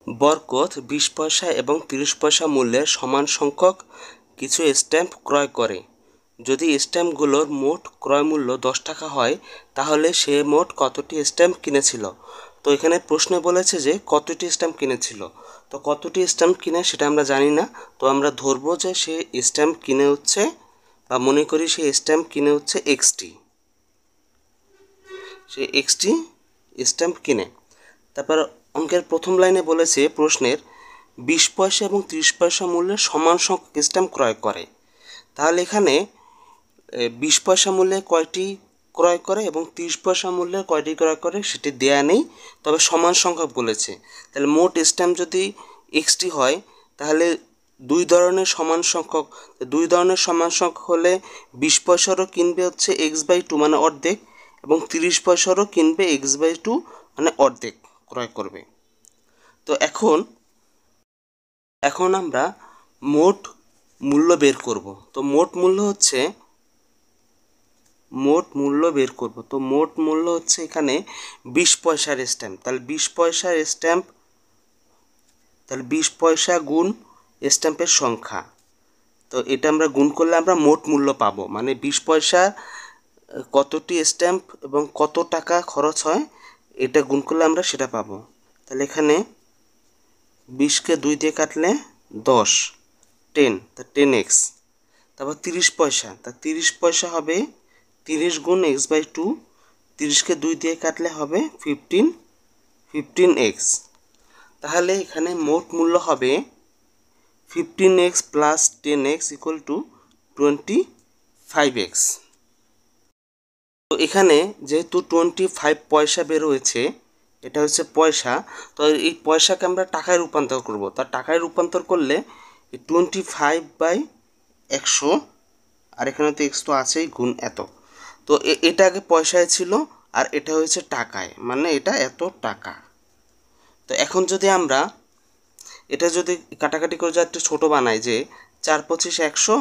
বরকত 20 পয়সা এবং 30 পয়সা মূল্যের সমান সংখ্যক কিছু স্ট্যাম্প ক্রয় করে। যদি স্ট্যাম্পগুলোর মোট ক্রয় মূল্য 10 টাকা হয় তাহলে সে মোট কতটি স্ট্যাম্প কিনেছিল। তো এখানে প্রশ্নে বলেছে যে কতটি স্ট্যাম্প কিনেছিল। তো কতটি স্ট্যাম্প কিনে সেটা আমরা জানি না, তো আমরা ধরবো যে সে স্ট্যাম্প কিনে হচ্ছে, বা মনে করি সে স্ট্যাম্প কিনে হচ্ছে এক্সটি, সে এক্সটি স্ট্যাম্প কিনে। তারপর অঙ্কের প্রথম লাইনে বলেছে প্রশ্নের 20 পয়সা এবং 30 পয়সা মূল্যের সমান সংখ্যক স্ট্যাম্প ক্রয় করে। তাহলে এখানে 20 পয়সা মূল্যে কয়টি ক্রয় করে এবং 30 পয়সা মূল্যে কয়টি ক্রয় করে সেটি দেয়া নেই, তবে সমান সংখ্যক বলেছে। তাহলে মোট স্ট্যাম্প যদি এক্সটি হয় তাহলে দুই ধরনের সমান সংখ্যক হলে 20 পয়সারও কিনবে হচ্ছে x/2 মানে অর্ধেক, এবং 30 পয়সারও কিনবে x/2 মানে অর্ধেক ক্রয় করবে। তো এখন আমরা মোট মূল্য বের করব। তো মোট মূল্য বের করব। তো মোট মূল্য হচ্ছে এখানে 20 পয়সার স্ট্যাম্প, তাহলে 20 পয়সা গুণ স্ট্যাম্পের সংখ্যা। তো এটা আমরা গুণ করলে আমরা মোট মূল্য পাবো, মানে 20 পয়সা কতটি স্ট্যাম্প এবং কত টাকা খরচ হয় এটা গুণ করলে আমরা সেটা পাবো। তাহলে এখানে 20কে 2 দিয়ে কাটলে 10, 10, তা 10x। তারপর 30 পয়সা, তা 30 পয়সা হবে 30 গুণ x/2, 30কে 2 দিয়ে কাটলে হবে 15x। তাহলে এখানে মোট মূল্য হবে 15x plus 10x equal to 25x। তো এখানে যেহেতু 25 পয়সা বের হয়েছে, এটা হচ্ছে পয়সা, তো এই পয়সাকে আমরা টাকায় রূপান্তর করব। তা টাকায় রূপান্তর করলে 25/100, আর এখানে তো x তো আছেই, গুণ এত। তো এটা আগে পয়সায় ছিল আর এটা হয়েছে টাকায়, মানে এটা এত টাকা। তো এখন যদি আমরা এটা যদি কাটাকাটি করে একটু ছোটো বানাই, যে 4×25 100,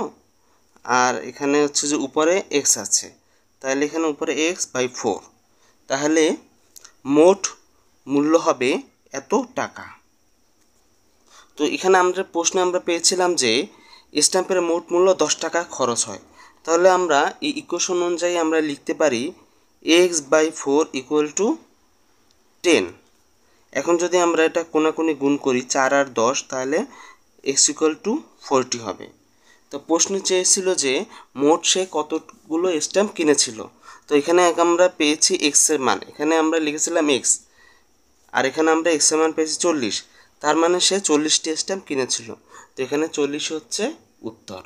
আর এখানে হচ্ছে যে উপরে x আছে, তাহলে এখানে উপরে x/4, তাহলে মোট মূল্য হবে এত টাকা। তো এখানে প্রশ্নে আমরা পেয়েছিলাম যে স্ট্যাম্পের মোট মূল্য 10 টাকা খরচ হয়। তাহলে আমরা এই ইকুয়েশন অনুযায়ী আমরা লিখতে পারি x/4 ইকুয়াল টু 10। এখন যদি আমরা এটা কোনাকুনি গুণ করি 4 আর 10, তাহলে x ইকুয়াল টু 40 হবে। তো প্রশ্ন চেয়েছিল যে মোট সে কতগুলো স্ট্যাম্প কিনেছিল। তো এখানে আমরা পেয়েছি x এর মান, এখানে আমরা লিখেছিলাম x, আর এখানে আমরা x এর মান পেয়েছি 40, তার মানে সে 40টি স্ট্যাম্প কিনেছিল। তো এখানে 40 হচ্ছে উত্তর।